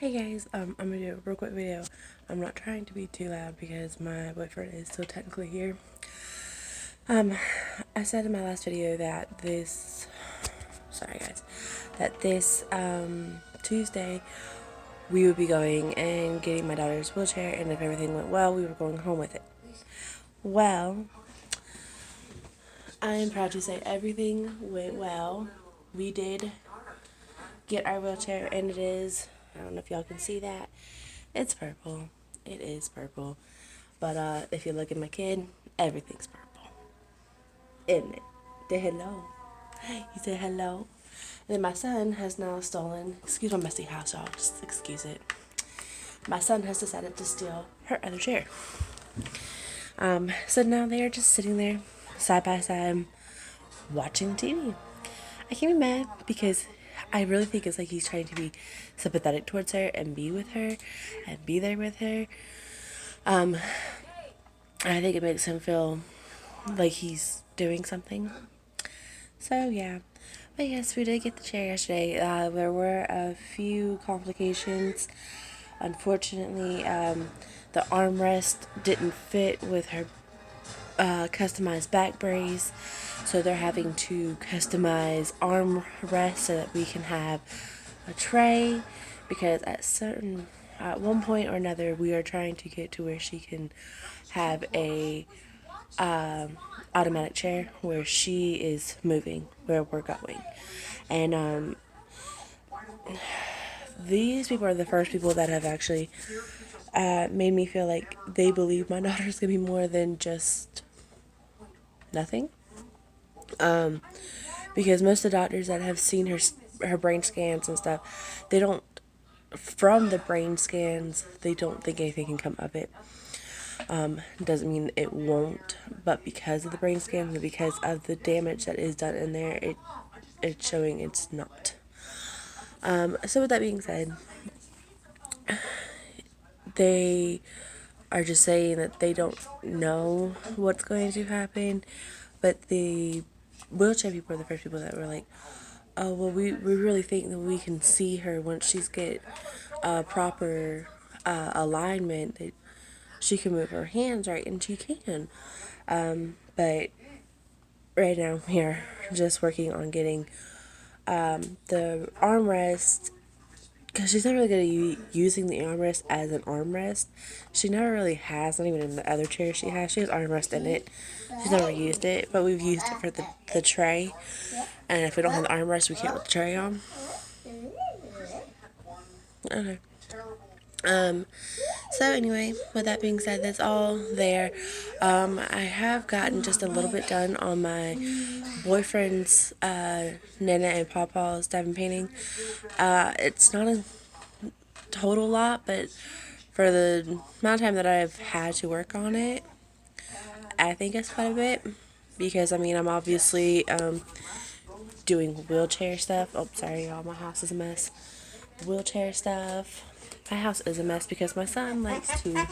Hey guys, I'm gonna do a real quick video. I'm not trying to be too loud because my boyfriend is still technically here. Um, I said in my last video that sorry guys, that this Tuesday we would be going and getting my daughter's wheelchair, and if everything went well, we were going home with it. Well, I am proud to say everything went well. We did get our wheelchair, and I don't know if y'all can see that, it's purple. It is purple. But if you look at my kid, everything's purple. Isn't it? Say hello. He said hello. And then my son has now stolen, excuse my messy house, y'all, just excuse it. My son has decided to steal her other chair. So now they are just sitting there, side by side, watching TV. I can't be mad because I really think it's like he's trying to be sympathetic towards her and be with her and be there with her. I think it makes him feel like he's doing something. So yeah. But yes, we did get the chair yesterday. There were a few complications. Unfortunately, the armrest didn't fit with her customized back brace, so they're having to customize armrests so that we can have a tray, because at one point or another we are trying to get to where she can have a automatic chair where she is moving where we're going. And these people are the first people that have actually made me feel like they believe my daughter's gonna be more than just nothing. Because most of the doctors that have seen her brain scans and stuff, they don't, from the brain scans, they don't think anything can come of it. Doesn't mean it won't, but because of the brain scan and because of the damage that is done in there, it's showing it's not. So with that being said, they are just saying that they don't know what's going to happen, but the wheelchair people are the first people that were like, oh, well, we really think that we can see her once she's get proper alignment, that she can move her hands right, and she can. But right now we are just working on getting the armrest, because she's not really good at using the armrest as an armrest. She never really has, not even in the other chair she has. She has armrest in it. She's never used it, but we've used it for the tray. And if we don't have the armrest, we can't put the tray on. Okay. So anyway, with that being said, that's all there. I have gotten just a little bit done on my boyfriend's Nana and Pawpaw's diamond painting. It's not a total lot, but for the amount of time that I've had to work on it, I think it's quite a bit. Because, I mean, I'm obviously doing wheelchair stuff. Oh, sorry, y'all, my house is a mess. Wheelchair stuff. My house is a mess because my son likes to,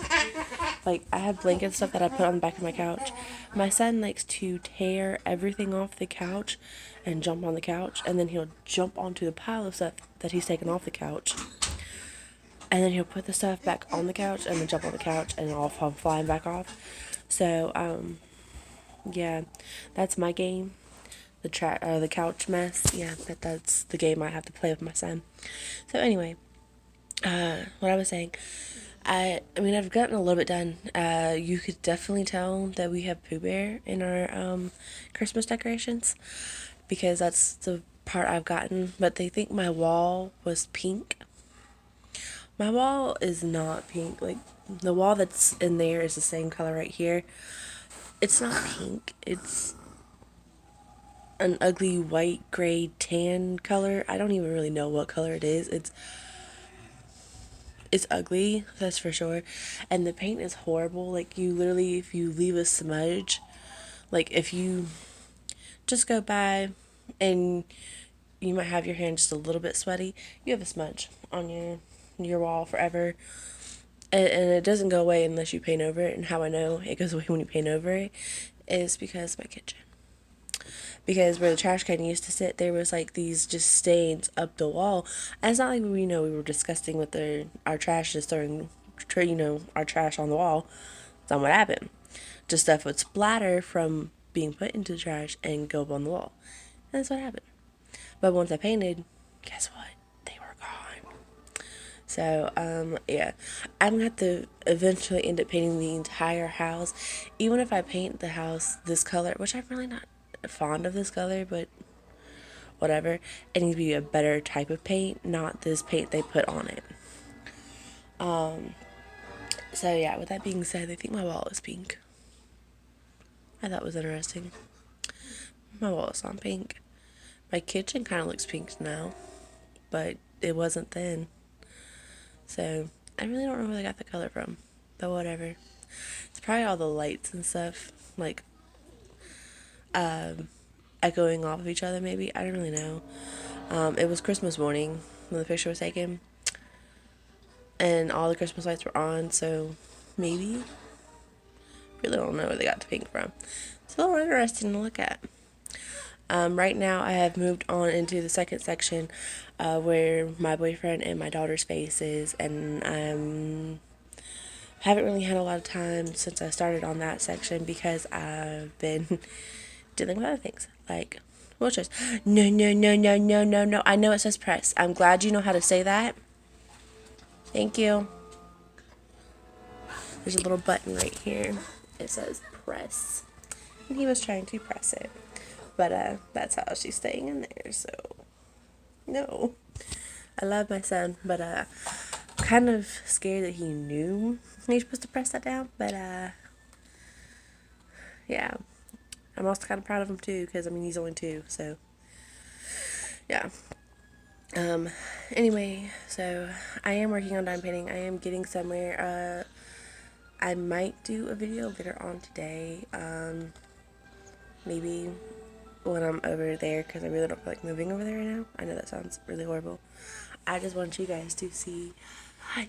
like, I have blanket stuff that I put on the back of my couch. My son likes to tear everything off the couch and jump on the couch, and then he'll jump onto the pile of stuff that he's taken off the couch, and then he'll put the stuff back on the couch and then jump on the couch and it'll all fall flying back off. So yeah, that's my game. The couch mess. Yeah, that's the game I have to play with my son. So anyway, what I was saying, I mean, I've gotten a little bit done. You could definitely tell that we have Pooh Bear in our Christmas decorations, because that's the part I've gotten. But they think my wall was pink. My wall is not pink. Like, the wall that's in there is the same color right here. It's not pink. It's an ugly white, gray, tan color. I don't even really know what color it is. It's ugly, that's for sure. And the paint is horrible. Like, you literally, if you leave a smudge, like, if you just go by and you might have your hand just a little bit sweaty, you have a smudge on your wall forever. And it doesn't go away unless you paint over it. And how I know it goes away when you paint over it is because my kitchen. because where the trash can used to sit, there was like these just stains up the wall. And it's not like we were disgusting with our trash, just throwing our trash on the wall. That's not what happened. Just stuff would splatter from being put into the trash and go up on the wall. And that's what happened. But once I painted, guess what? They were gone. So, yeah. I'm going to have to eventually end up painting the entire house. Even if I paint the house this color, which I'm really not fond of this color, but whatever. It needs to be a better type of paint, not this paint they put on it. So yeah, with that being said, I think my wall is pink. I thought it was interesting. My wall is on pink. My kitchen kind of looks pink now, but it wasn't then. So I really don't know where they got the color from, but whatever. It's probably all the lights and stuff, like echoing off of each other maybe. I don't really know. It was Christmas morning when the picture was taken, and all the Christmas lights were on, so maybe. Really don't know where they got the pink from. It's a little interesting to look at. Right now I have moved on into the second section where my boyfriend and my daughter's face is, and haven't really had a lot of time since I started on that section because I've been dealing with other things like wheelchairs. No, no, no, no, no, no, no. I know it says press. I'm glad you know how to say that. Thank you. There's a little button right here. It says press. And he was trying to press it. But that's how she's staying in there, so no. I love my son, but kind of scared that he knew he was supposed to press that down, but yeah. I'm also kind of proud of him too, because I mean he's only 2, so yeah. Anyway, so I am working on dime painting. I am getting somewhere. I might do a video later on today. Maybe when I'm over there, because I really don't feel like moving over there right now. I know that sounds really horrible. I just want you guys to see.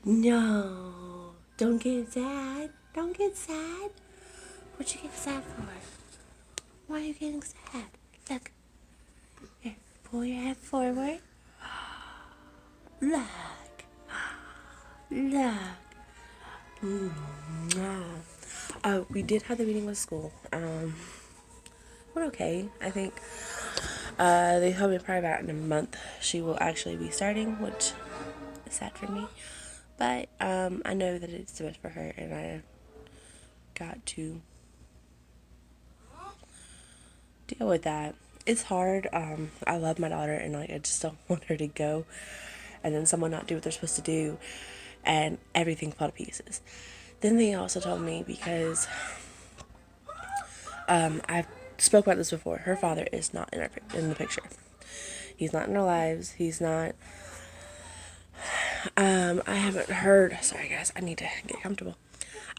No, don't get sad. Don't get sad. What you get sad for? Why are you getting sad? Look. Here, pull your head forward. Look. Look. We did have the meeting with school. Went okay. I think they told me probably about in a month she will actually be starting, which is sad for me. But I know that it's the best for her, and I got to deal with that. It's hard. I love my daughter, and like I just don't want her to go, and then someone not do what they're supposed to do, and everything fall to pieces. Then they also told me, because I've spoke about this before. Her father is not in the picture. He's not in our lives. He's not. I haven't heard. Sorry, guys. I need to get comfortable.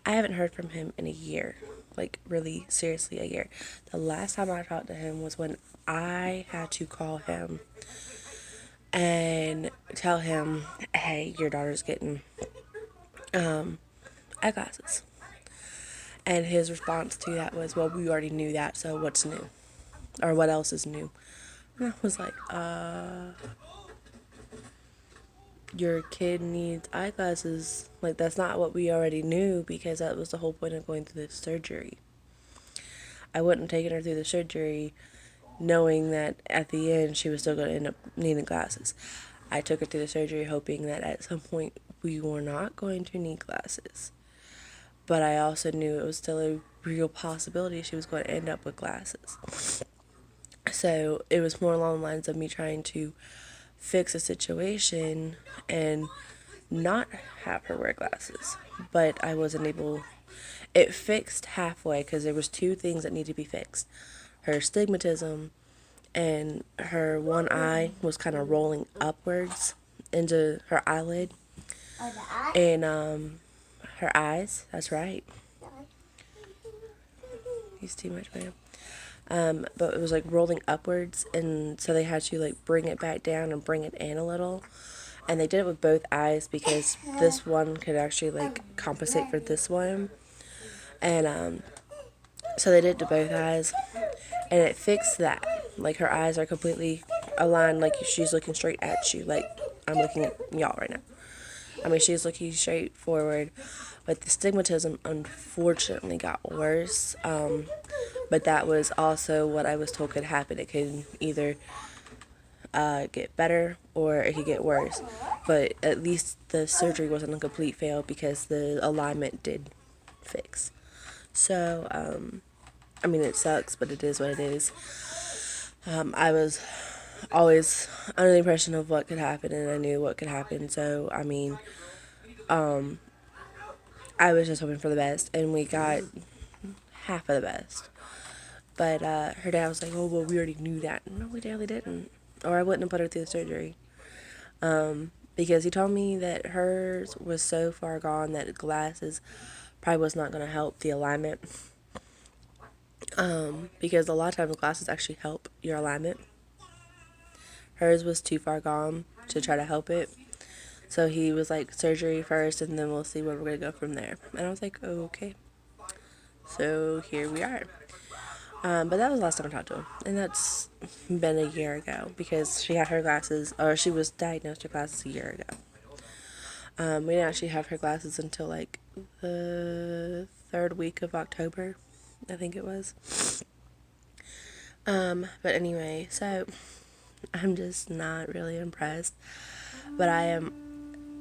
I haven't heard from him in a year. Like, really, seriously, a year. The last time I talked to him was when I had to call him and tell him, hey, your daughter's getting eyeglasses. And his response to that was, well, we already knew that, so what's new? Or what else is new? And I was like, your kid needs eyeglasses. Like, that's not what we already knew, because that was the whole point of going through the surgery. I wouldn't have taken her through the surgery knowing that at the end she was still going to end up needing glasses. I took her through the surgery hoping that at some point we were not going to need glasses. But I also knew it was still a real possibility she was going to end up with glasses. So it was more along the lines of me trying to fix a situation and not have her wear glasses. But I wasn't able. It fixed halfway, because there was 2 things that needed to be fixed. Her stigmatism, and her one eye was kind of rolling upwards into her eyelid. And her eyes, that's right. He's too much, man. But it was like rolling upwards, and so they had to like bring it back down and bring it in a little. And they did it with both eyes, because this one could actually like compensate for this one. And so they did it to both eyes, and it fixed that. Like her eyes are completely aligned, like she's looking straight at you, like I'm looking at y'all right now. I mean, she's looking straight forward, but the stigmatism unfortunately got worse. But that was also what I was told could happen. It could either get better or it could get worse. But at least the surgery wasn't a complete fail because the alignment did fix. So, I mean, it sucks, but it is what it is. I was always under the impression of what could happen, and I knew what could happen. So, I mean, I was just hoping for the best, and we got half of the best. But her dad was like, "Oh, well, we already knew that." No, we really didn't, or I wouldn't have put her through the surgery. Because he told me that hers was so far gone that glasses probably was not going to help the alignment. Because a lot of times glasses actually help your alignment. Hers was too far gone to try to help it. So he was like, surgery first, and then we'll see where we're going to go from there. And I was like, okay. So here we are. But that was the last time I talked to him. And that's been a year ago because she had her glasses, or she was diagnosed with glasses a year ago. We didn't actually have her glasses until like the third week of October, I think it was. But anyway, so I'm just not really impressed. But I am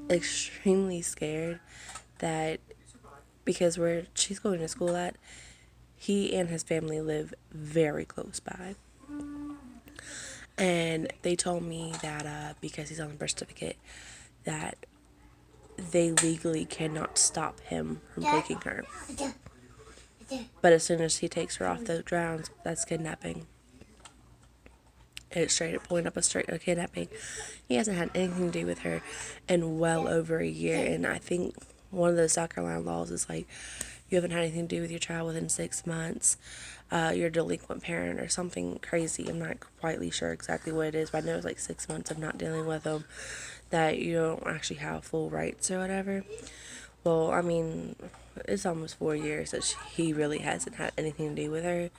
extremely scared that because where she's going to school at, he and his family live very close by. And they told me that because he's on the birth certificate, that they legally cannot stop him from taking her. But as soon as he takes her off the grounds, that's kidnapping. It's straight up pulling up a kidnapping. He hasn't had anything to do with her in well over a year. And I think one of the South Carolina laws is like, you haven't had anything to do with your child within 6 months, you're a delinquent parent or something crazy. I'm not quite sure exactly what it is, but I know it's like 6 months of not dealing with them, that you don't actually have full rights or whatever. Well, I mean, it's almost 4 years that he really hasn't had anything to do with her.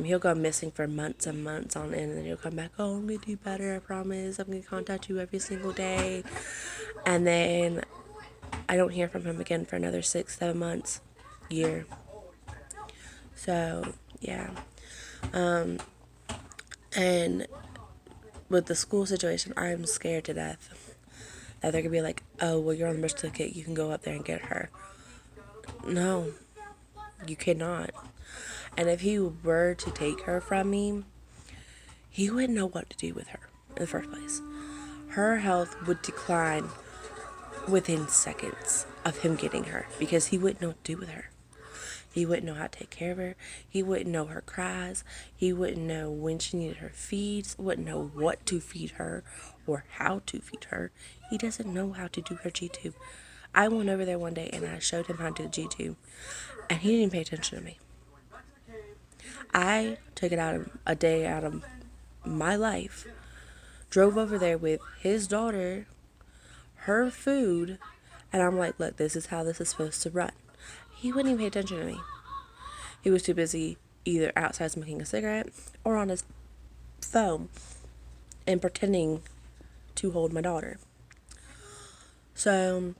He'll go missing for months and months on end, and then he'll come back, "Oh, I'm going to do better, I promise. I'm going to contact you every single day." And then I don't hear from him again for another 6, 7 months, year. So, yeah. And with the school situation, I'm scared to death that they're going to be like, "Oh, well, you're on the birth certificate. You can go up there and get her." No, you cannot. And if he were to take her from me, he wouldn't know what to do with her in the first place. Her health would decline within seconds of him getting her because he wouldn't know what to do with her. He wouldn't know how to take care of her. He wouldn't know her cries. He wouldn't know when she needed her feeds. Wouldn't know what to feed her or how to feed her. He doesn't know how to do her G-tube. I went over there one day and I showed him how to do the G-tube, and he didn't even pay attention to me. I took it out of a day out of my life, drove over there with his daughter, her food, and I'm like, "Look, this is how this is supposed to run." He wouldn't even pay attention to me. He was too busy either outside smoking a cigarette or on his phone and pretending to hold my daughter. So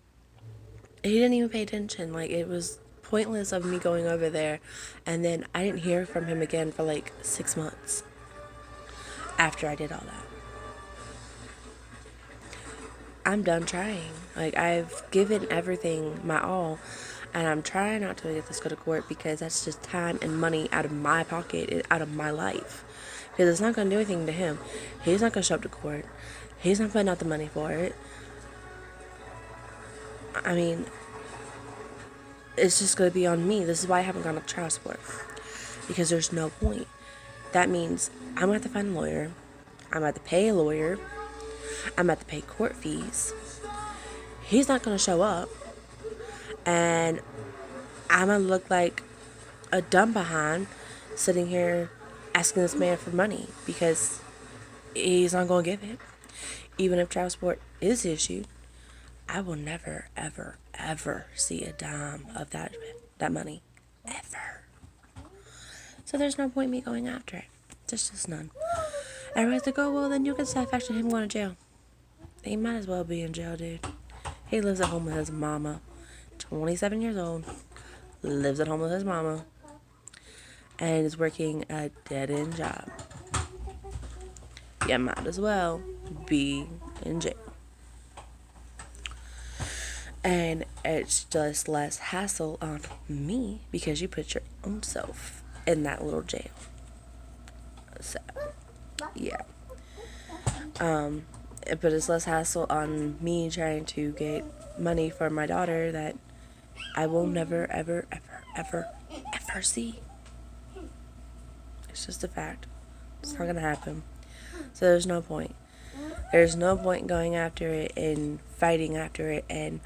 he didn't even pay attention. Like, it was pointless of me going over there, and then I didn't hear from him again for like 6 months after I did all that. I'm done trying. Like, I've given everything my all, and I'm trying not to get this go to court because that's just time and money out of my pocket and out of my life. Because it's not going to do anything to him. He's not going to show up to court. He's not putting out the money for it. I mean, it's just going to be on me. This is why I haven't gone up child support. Because there's no point. That means I'm going to have to find a lawyer. I'm going to have to pay a lawyer. I'm going to have to pay court fees. He's not going to show up. And I'm going to look like a dumb behind sitting here asking this man for money because he's not going to give it. Even if child support is issued, I will never, ever, ever see a dime of that money. Ever. So there's no point in me going after it. There's just none. Everybody's like, oh, well, then you can satisfaction him going to jail. He might as well be in jail, dude. He lives at home with his mama. 27 years old. Lives at home with his mama. And is working a dead-end job. You might as well be in jail. And it's just less hassle on me because you put your own self in that little jail. So, yeah. But it's less hassle on me trying to get money for my daughter that I will never, ever, ever, ever, ever see. It's just a fact. It's not gonna happen. So there's no point. There's no point going after it and fighting after it, and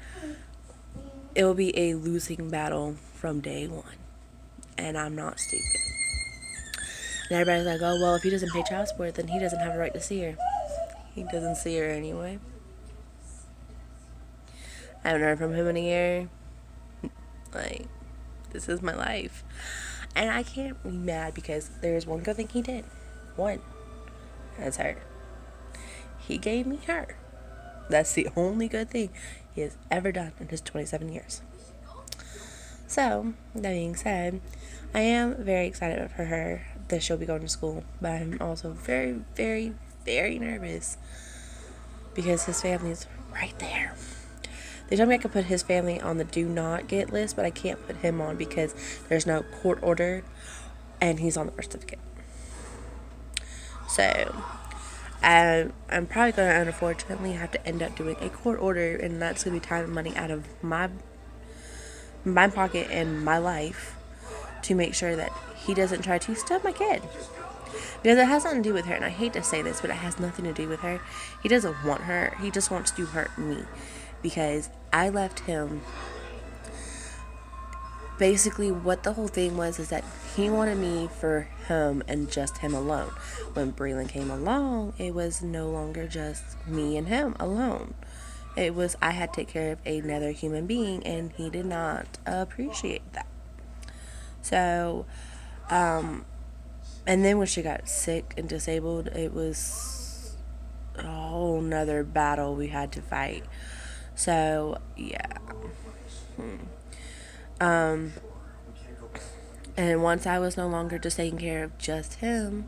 it will be a losing battle from day one. And I'm not stupid. And everybody's like, oh, well, if he doesn't pay child support, then he doesn't have a right to see her. He doesn't see her anyway. I haven't heard from him in a year. Like, this is my life. And I can't be mad because there's one good thing he did. One. That's her. He gave me her. That's the only good thing he has ever done in his 27 years. So, that being said, I am very excited for her that she'll be going to school. But I'm also very, very, very nervous because his family is right there. They told me I could put his family on the do not get list, but I can't put him on because there's no court order and he's on the birth certificate. So, I'm probably going to unfortunately have to end up doing a court order, and that's going to be time and money out of my pocket and my life to make sure that he doesn't try to stub my kid. Because it has nothing to do with her, and I hate to say this, but it has nothing to do with her. He doesn't want her. He just wants to hurt me. Because I left him, basically what the whole thing was is that he wanted me for him and just him alone. When Breland came along, it was no longer just me and him alone. It was I had to take care of another human being, and he did not appreciate that. So, and then when she got sick and disabled, it was a whole nother battle we had to fight. So, yeah. And once I was no longer just taking care of just him,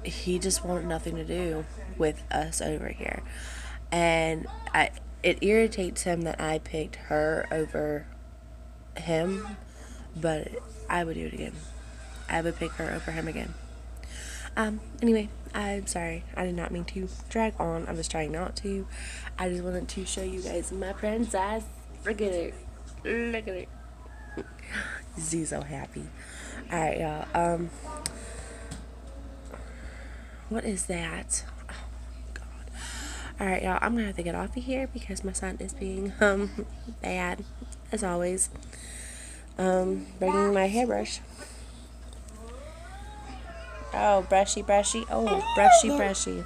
he just wanted nothing to do with us over here. And it irritates him that I picked her over him, but I would do it again. I would pick her over him again. Anyway, I'm sorry. I did not mean to drag on. I was trying not to. I just wanted to show you guys my princess. Look at her. Look at her. She's so happy. Alright, y'all. What is that? Oh, God. Alright, y'all. I'm gonna have to get off of here because my son is being, bad. As always. Bringing my hairbrush. Oh, brushy, brushy. Oh, brushy, brushy.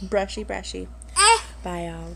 Brushy, brushy. Bye, y'all.